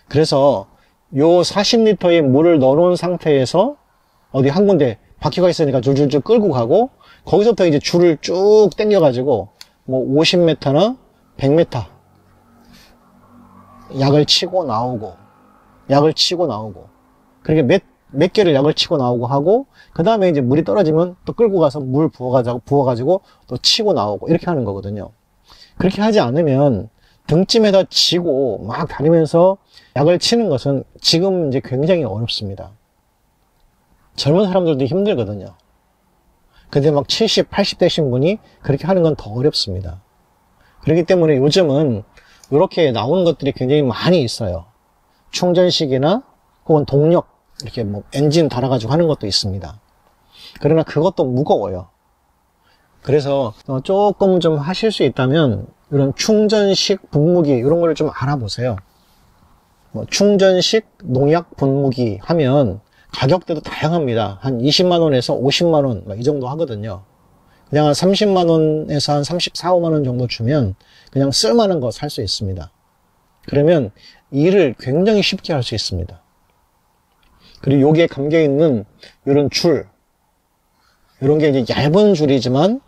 그래서 요 40리터의 물을 넣어놓은 상태에서 어디 한 군데 바퀴가 있으니까 줄줄줄 끌고 가고, 거기서부터 이제 줄을 쭉 당겨가지고 뭐 50m나 100m 약을 치고 나오고, 그렇게 몇 개를 약을 치고 나오고 하고, 그 다음에 이제 물이 떨어지면 또 끌고 가서 물 부어가지고 또 치고 나오고 이렇게 하는 거거든요. 그렇게 하지 않으면 등짐에다 지고 막 다니면서 약을 치는 것은 지금 이제 굉장히 어렵습니다. 젊은 사람들도 힘들거든요. 근데 막 70, 80 되신 분이 그렇게 하는 건 더 어렵습니다. 그렇기 때문에 요즘은 이렇게 나오는 것들이 굉장히 많이 있어요. 충전식이나 혹은 동력, 이렇게 뭐 엔진 달아가지고 하는 것도 있습니다. 그러나 그것도 무거워요. 그래서 조금 좀 하실 수 있다면 이런 충전식 분무기 이런 걸 좀 알아보세요. 뭐 충전식 농약 분무기 하면 가격대도 다양합니다. 한 20만원에서 50만원 이 정도 하거든요. 그냥 한 30만원에서 한 34, 5만원 정도 주면 그냥 쓸만한 거 살 수 있습니다. 그러면 일을 굉장히 쉽게 할 수 있습니다. 그리고 여기에 감겨있는 이런 줄, 이런 게 이제 얇은 줄이지만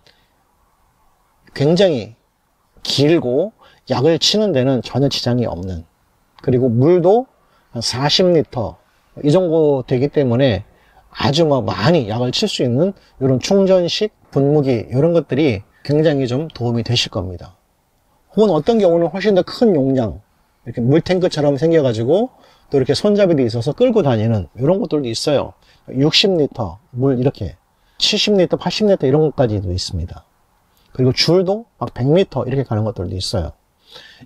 굉장히 길고 약을 치는 데는 전혀 지장이 없는, 그리고 물도 한 40리터 이 정도 되기 때문에 아주 뭐 많이 약을 칠 수 있는 이런 충전식 분무기 이런 것들이 굉장히 좀 도움이 되실 겁니다. 혹은 어떤 경우는 훨씬 더 큰 용량, 이렇게 물탱크처럼 생겨가지고 또 이렇게 손잡이도 있어서 끌고 다니는 이런 것들도 있어요. 60리터 물 이렇게 70리터, 80리터 이런 것까지도 있습니다. 그리고 줄도 막 100리터 이렇게 가는 것들도 있어요.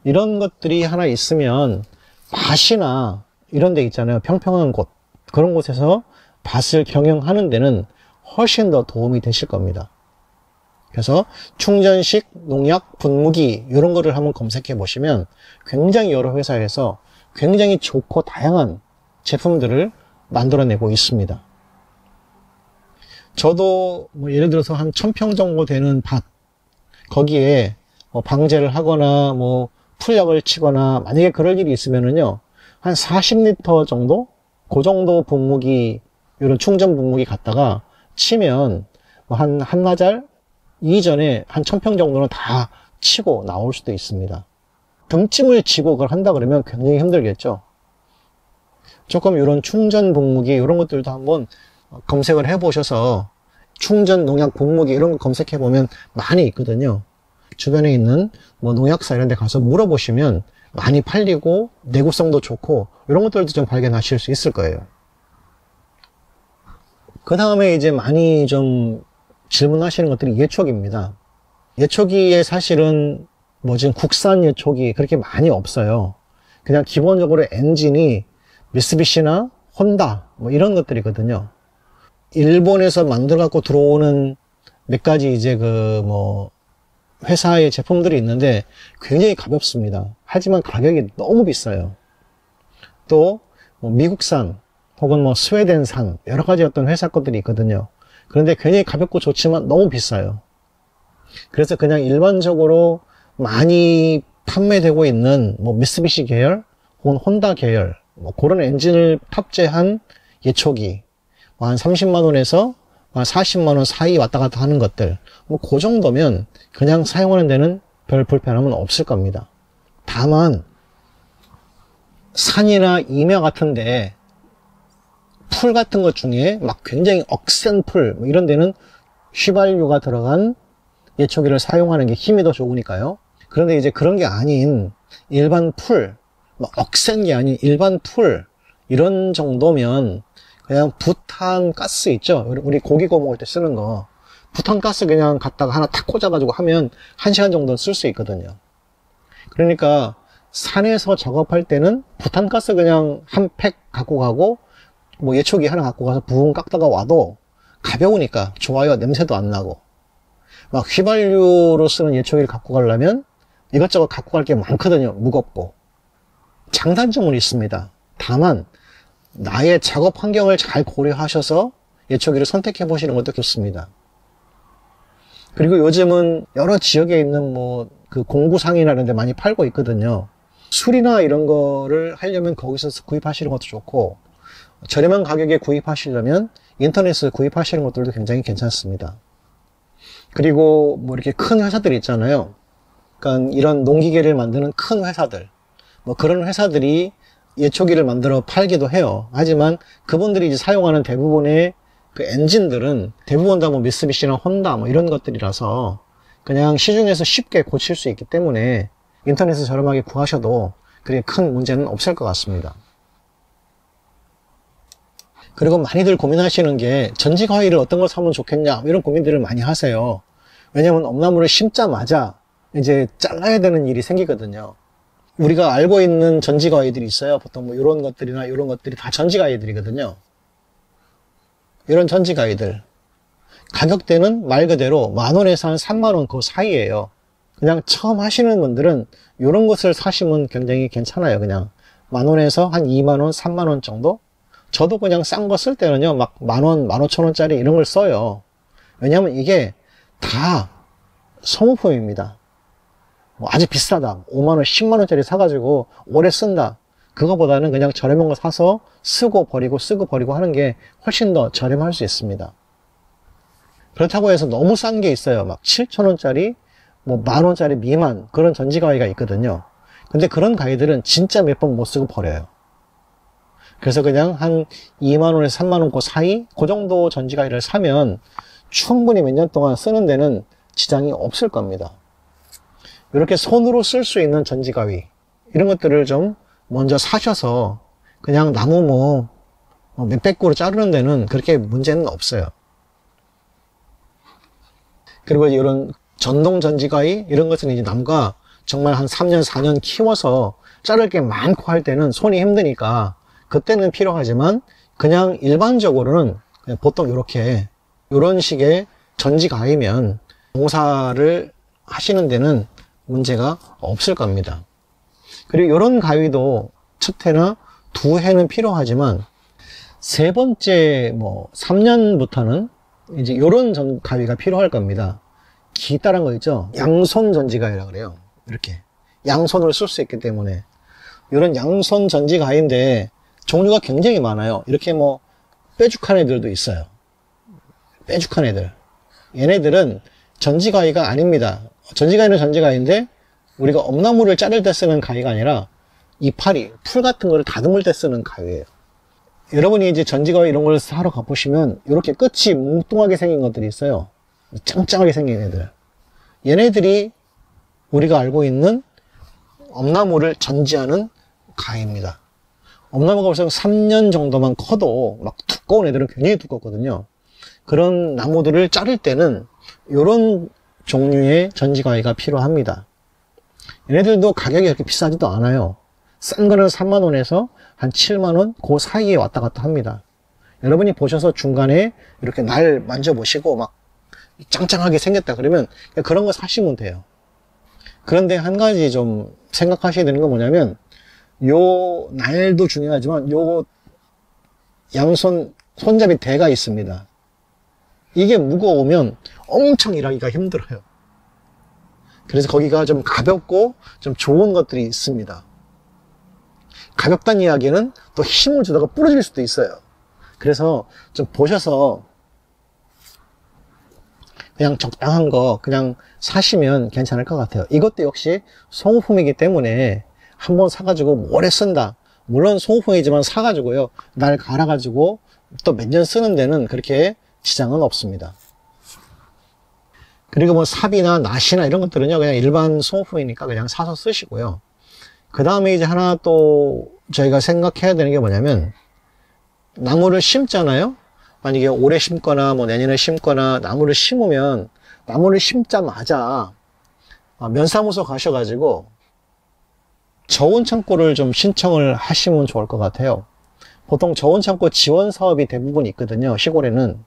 이런 것들이 하나 있으면 밭이나 이런 데 있잖아요. 평평한 곳, 그런 곳에서 밭을 경영하는 데는 훨씬 더 도움이 되실 겁니다. 그래서 충전식 농약 분무기 이런 거를 한번 검색해 보시면 굉장히 여러 회사에서 굉장히 좋고 다양한 제품들을 만들어내고 있습니다. 저도 뭐 예를 들어서 한 1000평 정도 되는 밭, 거기에 뭐 방제를 하거나 뭐 풀약을 치거나 만약에 그럴 일이 있으면은요, 한 40리터 정도? 그 정도 분무기, 이런 충전 분무기 갖다가 치면 한 한나절 이전에 한 1000평 정도는 다 치고 나올 수도 있습니다. 등짐을 지고 그걸 한다 그러면 굉장히 힘들겠죠. 조금 이런 충전 분무기 이런 것들도 한번 검색을 해 보셔서 충전 농약 분무기 이런 거 검색해 보면 많이 있거든요. 주변에 있는 뭐 농약사 이런 데 가서 물어보시면 많이 팔리고 내구성도 좋고 이런 것들도 좀 발견하실 수 있을 거예요. 그 다음에 이제 많이 좀 질문하시는 것들이 예초기입니다. 예초기에 사실은 뭐 지금 국산 예초기 그렇게 많이 없어요. 그냥 기본적으로 엔진이 미쓰비시나 혼다 뭐 이런 것들이거든요. 일본에서 만들어 갖고 들어오는 몇 가지 이제 그 뭐 회사의 제품들이 있는데 굉장히 가볍습니다. 하지만 가격이 너무 비싸요. 또 뭐 미국산 혹은 뭐 스웨덴산 여러 가지 어떤 회사 것들이 있거든요. 그런데 굉장히 가볍고 좋지만 너무 비싸요. 그래서 그냥 일반적으로 많이 판매되고 있는 뭐 미쓰비시 계열 혹은 혼다 계열 뭐 그런 엔진을 탑재한 예초기 뭐 한 30만원에서 한 40만원 사이 왔다 갔다 하는 것들 뭐 그 정도면 그냥 사용하는 데는 별 불편함은 없을 겁니다. 다만 산이나 임야 같은데 풀 같은 것 중에 막 굉장히 억센 풀 뭐 이런 데는 휘발유가 들어간 예초기를 사용하는 게 힘이 더 좋으니까요. 그런데 이제 그런 게 아닌 일반 풀, 뭐 억센 게 아닌 일반 풀 이런 정도면 그냥 부탄가스 있죠. 우리 고기 구워 먹을 때 쓰는 거 부탄가스 그냥 갖다가 하나 탁 꽂아가지고 하면 1시간 정도 쓸 수 있거든요. 그러니까 산에서 작업할 때는 부탄가스 그냥 한 팩 갖고 가고 뭐 예초기 하나 갖고 가서 부흥 깎다가 와도 가벼우니까 좋아요. 냄새도 안 나고. 막 휘발유로 쓰는 예초기를 갖고 가려면 이것저것 갖고 갈 게 많거든요. 무겁고. 장단점은 있습니다. 다만 나의 작업 환경을 잘 고려하셔서 예초기를 선택해 보시는 것도 좋습니다. 그리고 요즘은 여러 지역에 있는 뭐 그 공구상이나 이런 데 많이 팔고 있거든요. 술이나 이런 거를 하려면 거기서 구입하시는 것도 좋고 저렴한 가격에 구입하시려면 인터넷에서 구입하시는 것들도 굉장히 괜찮습니다. 그리고 뭐 이렇게 큰 회사들 있잖아요. 그러니까 이런 농기계를 만드는 큰 회사들 뭐 그런 회사들이 예초기를 만들어 팔기도 해요. 하지만 그분들이 이제 사용하는 대부분의 그 엔진들은 대부분 다 뭐 미쓰비시나 혼다 뭐 이런 것들이라서 그냥 시중에서 쉽게 고칠 수 있기 때문에 인터넷에서 저렴하게 구하셔도 그렇게 큰 문제는 없을 것 같습니다. 그리고 많이들 고민하시는 게 전지가위를 어떤 걸 사면 좋겠냐 이런 고민들을 많이 하세요. 왜냐하면 엄나무를 심자마자 이제 잘라야 되는 일이 생기거든요. 우리가 알고 있는 전지가위들이 있어요. 보통 뭐 이런 것들이나 이런 것들이 다 전지가위들이거든요. 이런 전지가위들 가격대는 말 그대로 10,000원에서 한 30,000원 그 사이에요. 그냥 처음 하시는 분들은 이런 것을 사시면 굉장히 괜찮아요. 그냥 10,000원에서 한 20,000원, 30,000원 정도? 저도 그냥 싼 거 쓸 때는요 막 10,000원, 15,000원짜리 이런 걸 써요. 왜냐하면 이게 다 소모품입니다. 뭐 아주 비싸다 5만원, 10만원짜리 사가지고 오래 쓴다 그거보다는 그냥 저렴한 거 사서 쓰고 버리고 하는 게 훨씬 더 저렴할 수 있습니다. 그렇다고 해서 너무 싼 게 있어요. 막 7,000원짜리 뭐 10,000원짜리 미만 그런 전지가위가 있거든요. 근데 그런 가위들은 진짜 몇 번 못 쓰고 버려요. 그래서 그냥 한 2만원에서 3만원 그 사이 그 정도 전지가위를 사면 충분히 몇 년 동안 쓰는 데는 지장이 없을 겁니다. 이렇게 손으로 쓸 수 있는 전지가위 이런 것들을 좀 먼저 사셔서 그냥 나무 뭐 몇백 그루 자르는 데는 그렇게 문제는 없어요. 그리고 이런 전동 전지가위 이런 것은 이제 나무가 정말 한 3년 4년 키워서 자를 게 많고 할 때는 손이 힘드니까 그때는 필요하지만 그냥 일반적으로는 그냥 보통 이런 식의 전지가위면 농사를 하시는 데는 문제가 없을 겁니다. 그리고 이런 가위도 첫 해나 두 해는 필요하지만 세 번째 3년부터는 이제 이런 가위가 필요할 겁니다. 기다란 거 있죠? 양손 전지가위라 그래요. 이렇게 양손으로 쓸 수 있기 때문에 이런 양손 전지가위인데 종류가 굉장히 많아요. 이렇게 뾰족한 애들도 있어요. 뾰족한 애들. 얘네들은 전지가위가 아닙니다. 전지가위는 전지가위인데 우리가 엄나무를 자를 때 쓰는 가위가 아니라 이파리, 풀 같은 거를 다듬을 때 쓰는 가위예요. 여러분이 이제 전지가위 이런 걸 사러 가보시면 이렇게 끝이 뭉뚱하게 생긴 것들이 있어요. 짱짱하게 생긴 애들. 얘네들이 우리가 알고 있는 엄나무를 전지하는 가위입니다. 엄나무가 벌써 3년 정도만 커도 막 두꺼운 애들은 굉장히 두껍거든요. 그런 나무들을 자를 때는 이런 종류의 전지가위가 필요합니다. 얘네들도 가격이 그렇게 비싸지도 않아요. 싼 거는 3만원에서 한 7만원 그 사이에 왔다 갔다 합니다. 여러분이 보셔서 중간에 이렇게 날 만져보시고 막 짱짱하게 생겼다 그러면 그런 거 사시면 돼요. 그런데 한 가지 좀 생각하셔야 되는 건 뭐냐면 요 날도 중요하지만 요 양손 손잡이 대가 있습니다. 이게 무거우면 엄청 일하기가 힘들어요. 그래서 거기가 좀 가볍고 좀 좋은 것들이 있습니다. 가볍다는 이야기는 또 힘을 주다가 부러질 수도 있어요. 그래서 좀 보셔서 그냥 적당한 거 그냥 사시면 괜찮을 것 같아요. 이것도 역시 소모품이기 때문에 한번 사가지고 오래 쓴다. 물론 소모품이지만 사가지고요 날 갈아가지고 또 몇 년 쓰는 데는 그렇게 지장은 없습니다. 그리고 삽이나 낫이나 이런 것들은요 그냥 일반 소모품이니까 그냥 사서 쓰시고요. 그 다음에 이제 하나 또 저희가 생각해야 되는 게 뭐냐면 나무를 심잖아요. 만약에 올해 심거나 내년에 심거나 나무를 심으면 나무를 심자마자 면사무소 가셔가지고 저온창고를 좀 신청을 하시면 좋을 것 같아요. 보통 저온창고 지원 사업이 대부분 있거든요. 시골에는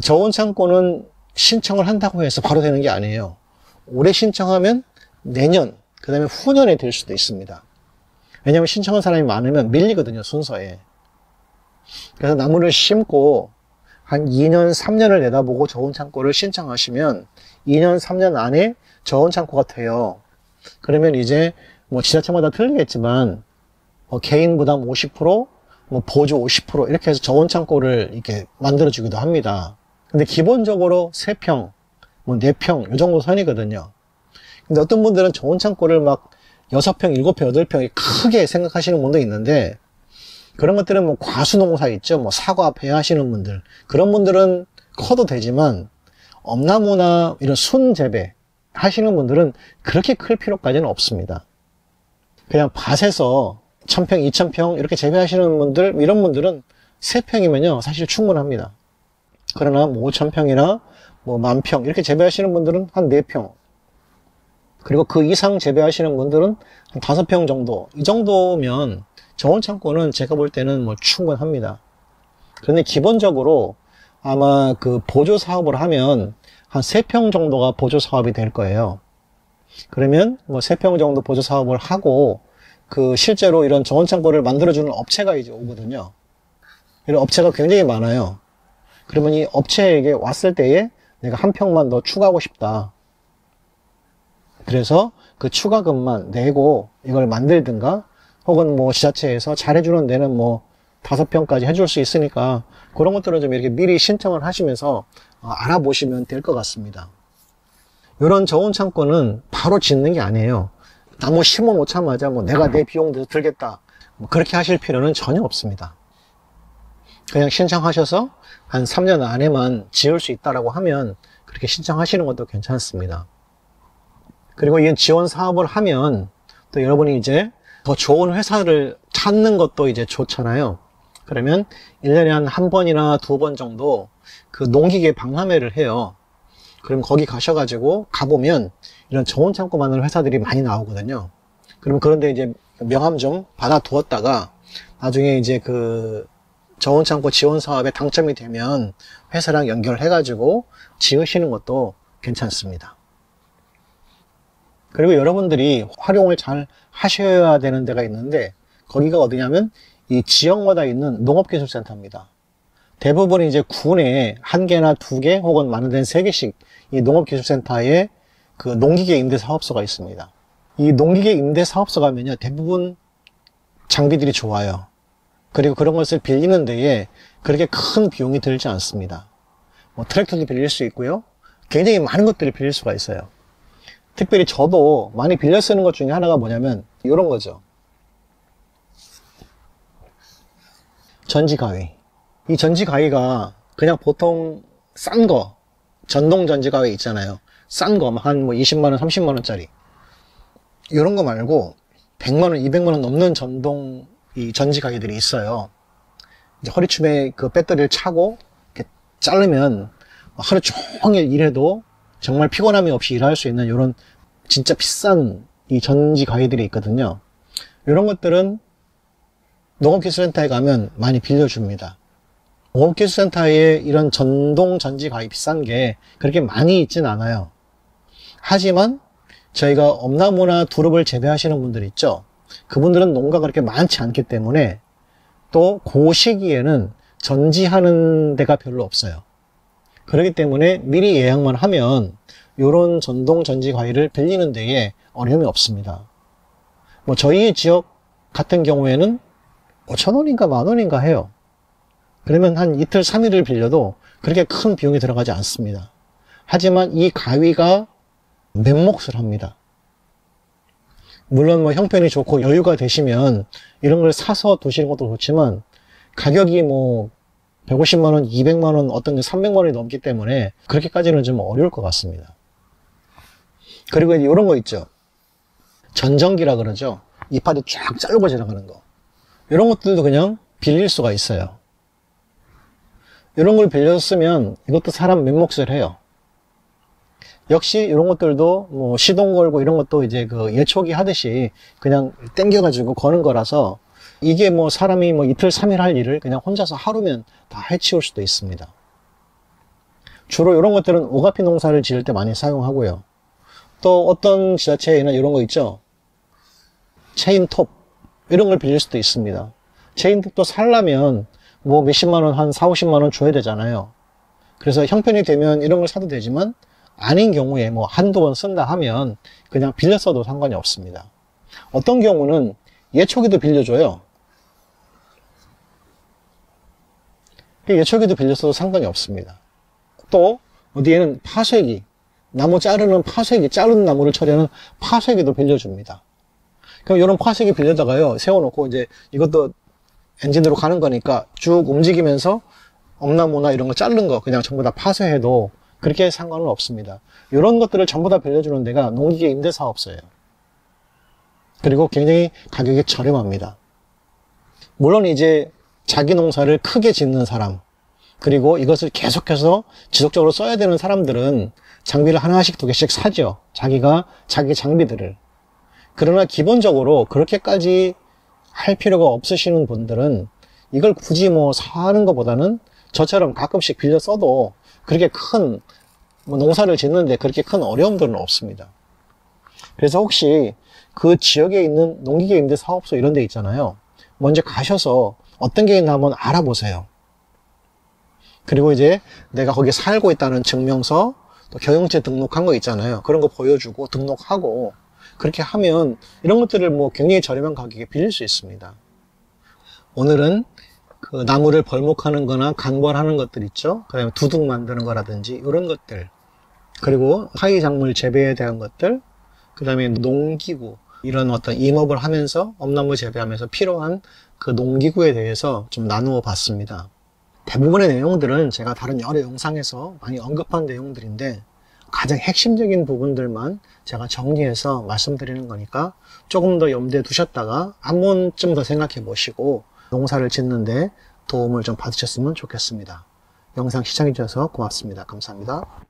저온창고는 신청을 한다고 해서 바로 되는 게 아니에요. 올해 신청하면 내년 그 다음에 후년에 될 수도 있습니다. 왜냐하면 신청한 사람이 많으면 밀리거든요, 순서에. 그래서 나무를 심고 한 2년 3년을 내다보고 저온창고를 신청하시면 2년 3년 안에 저온창고가 돼요. 그러면 이제 지자체마다 틀리겠지만 개인 부담 50%, 보조 50% 이렇게 해서 저온창고를 이렇게 만들어 주기도 합니다. 근데 기본적으로 3평, 4평 이 정도 선이거든요. 근데 어떤 분들은 저온창고를 막 6평, 7평, 8평 크게 생각하시는 분도 있는데 그런 것들은 과수농사 있죠. 사과, 배 하시는 분들. 그런 분들은 커도 되지만 엄나무나 이런 순 재배 하시는 분들은 그렇게 클 필요까지는 없습니다. 그냥 밭에서 1000평, 2000평 이렇게 재배하시는 분들, 이런 분들은 3평이면요 사실 충분합니다. 그러나 5000평이나 10,000평 이렇게 재배하시는 분들은 한 4평, 그리고 그 이상 재배하시는 분들은 한 5평 정도, 이 정도면 저온창고는 제가 볼 때는 충분합니다. 그런데 기본적으로 아마 그 보조 사업을 하면 한 3평 정도가 보조 사업이 될 거예요. 그러면 3평 정도 보조 사업을 하고 그 실제로 이런 저온창고를 만들어주는 업체가 이제 오거든요. 이런 업체가 굉장히 많아요. 그러면 이 업체에게 왔을 때에 내가 한 평만 더 추가하고 싶다. 그래서 그 추가금만 내고 이걸 만들든가 혹은 지자체에서 잘해주는 데는 5평까지 해줄 수 있으니까 그런 것들은 좀 이렇게 미리 신청을 하시면서 알아보시면 될 것 같습니다. 이런 저온창고는 바로 짓는 게 아니에요. 나무 심어 놓자마자 내가 내 비용 들겠다. 뭐 그렇게 하실 필요는 전혀 없습니다. 그냥 신청하셔서 한 3년 안에만 지을 수 있다라고 하면 그렇게 신청하시는 것도 괜찮습니다. 그리고 이 지원 사업을 하면 또 여러분이 이제 더 좋은 회사를 찾는 것도 이제 좋잖아요. 그러면 1년에 한 번이나 2번 정도 그 농기계 박람회를 해요. 그럼 거기 가셔가지고 가보면 이런 좋은 창고 만드는 회사들이 많이 나오거든요. 그럼 그런데 이제 명함 좀 받아두었다가 나중에 이제 그 좋은 창고 지원 사업에 당첨이 되면 회사랑 연결해가지고 지으시는 것도 괜찮습니다. 그리고 여러분들이 활용을 잘 하셔야 되는 데가 있는데 거기가 어디냐면 이 지역마다 있는 농업기술센터입니다. 대부분 이제 군에 1개나 2개 혹은 많은 데는 3개씩 이 농업기술센터에 그 농기계 임대 사업소가 있습니다. 이 농기계 임대 사업소 가면요 대부분 장비들이 좋아요. 그리고 그런 것을 빌리는 데에 그렇게 큰 비용이 들지 않습니다. 뭐 트랙터도 빌릴 수 있고요. 굉장히 많은 것들을 빌릴 수가 있어요. 특별히 저도 많이 빌려 쓰는 것 중에 하나가 뭐냐면 이런 거죠. 전지가위. 이 전지가위가 그냥 보통 싼 거, 전동 전지가위 있잖아요. 싼 거, 한 뭐 20만원, 30만원짜리. 이런 거 말고 100만원, 200만원 넘는 전동 이 전지가위들이 있어요. 이제 허리춤에 그 배터리를 차고 이렇게 자르면 하루 종일 일해도 정말 피곤함이 없이 일할 수 있는 이런 진짜 비싼 이 전지가위들이 있거든요. 이런 것들은 농업기술센터에 가면 많이 빌려줍니다. 농업기술센터에 이런 전동 전지가위 비싼 게 그렇게 많이 있진 않아요. 하지만 저희가 엄나무나 두릅을 재배하시는 분들 있죠. 그분들은 농가가 그렇게 많지 않기 때문에 또 그 시기에는 전지하는 데가 별로 없어요. 그렇기 때문에 미리 예약만 하면 이런 전동 전지가위를 빌리는 데에 어려움이 없습니다. 뭐 저희 지역 같은 경우에는 5,000원인가 10,000원인가 해요. 그러면 한 이틀 3일을 빌려도 그렇게 큰 비용이 들어가지 않습니다. 하지만 이 가위가 몇 몫을 합니다. 물론 뭐 형편이 좋고 여유가 되시면 이런 걸 사서 두시는 것도 좋지만 가격이 뭐 150만원, 200만원, 어떤 게 300만원이 넘기 때문에 그렇게까지는 좀 어려울 것 같습니다. 그리고 이런 거 있죠. 전정기라 그러죠. 이파리 쫙 자르고 지나가는 거. 이런 것들도 그냥 빌릴 수가 있어요. 이런 걸 빌려서 쓰면 이것도 사람 몇 몫을 해요. 역시 이런 것들도 뭐 시동 걸고 이런 것도 이제 그 예초기 하듯이 그냥 땡겨가지고 거는 거라서 이게 뭐 사람이 뭐 이틀 3일 할 일을 그냥 혼자서 하루면 다 해치울 수도 있습니다. 주로 이런 것들은 오가피 농사를 지을 때 많이 사용하고요. 또 어떤 지자체에는 이런 거 있죠. 체인톱 이런 걸 빌릴 수도 있습니다. 체인톱도 살려면 뭐 몇십만원 한 4, 50만원 줘야 되잖아요. 그래서 형편이 되면 이런 걸 사도 되지만 아닌 경우에 뭐 한두 번 쓴다 하면 그냥 빌려 써도 상관이 없습니다. 어떤 경우는 예초기도 빌려줘요. 예초기도 빌려 써도 상관이 없습니다. 또 어디에는 파쇄기, 나무 자르는 파쇄기, 자른 나무를 처리하는 파쇄기도 빌려줍니다. 그럼 이런 파쇄기 빌려다가요 세워놓고 이제 이것도 엔진으로 가는 거니까 쭉 움직이면서 엄나무나 이런 거 자른 거 그냥 전부 다 파쇄해도 그렇게 상관은 없습니다. 이런 것들을 전부 다 빌려주는 데가 농기계 임대사업소예요. 그리고 굉장히 가격이 저렴합니다. 물론 이제 자기 농사를 크게 짓는 사람, 그리고 이것을 계속해서 지속적으로 써야 되는 사람들은 장비를 하나씩 2개씩 사죠. 자기가 자기 장비들을. 그러나 기본적으로 그렇게까지 할 필요가 없으시는 분들은 이걸 굳이 뭐 사는 것보다는 저처럼 가끔씩 빌려 써도 그렇게 큰 뭐 농사를 짓는데 그렇게 큰 어려움들은 없습니다. 그래서 혹시 그 지역에 있는 농기계 임대 사업소 이런 데 있잖아요. 먼저 가셔서 어떤 게 있나 한번 알아보세요. 그리고 이제 내가 거기 살고 있다는 증명서, 또 경영체 등록한 거 있잖아요. 그런 거 보여주고 등록하고 그렇게 하면 이런 것들을 뭐 굉장히 저렴한 가격에 빌릴 수 있습니다. 오늘은 그 나무를 벌목하는 거나 간벌하는 것들 있죠. 그 다음에 두둑 만드는 거라든지 이런 것들, 그리고 하이작물 재배에 대한 것들, 그 다음에 농기구, 이런 어떤 임업을 하면서 엄나무 재배하면서 필요한 그 농기구에 대해서 좀 나누어 봤습니다. 대부분의 내용들은 제가 다른 여러 영상에서 많이 언급한 내용들인데 가장 핵심적인 부분들만 제가 정리해서 말씀드리는 거니까 조금 더 염두에 두셨다가 한 번쯤 더 생각해 보시고 농사를 짓는데 도움을 좀 받으셨으면 좋겠습니다. 영상 시청해 주셔서 고맙습니다. 감사합니다.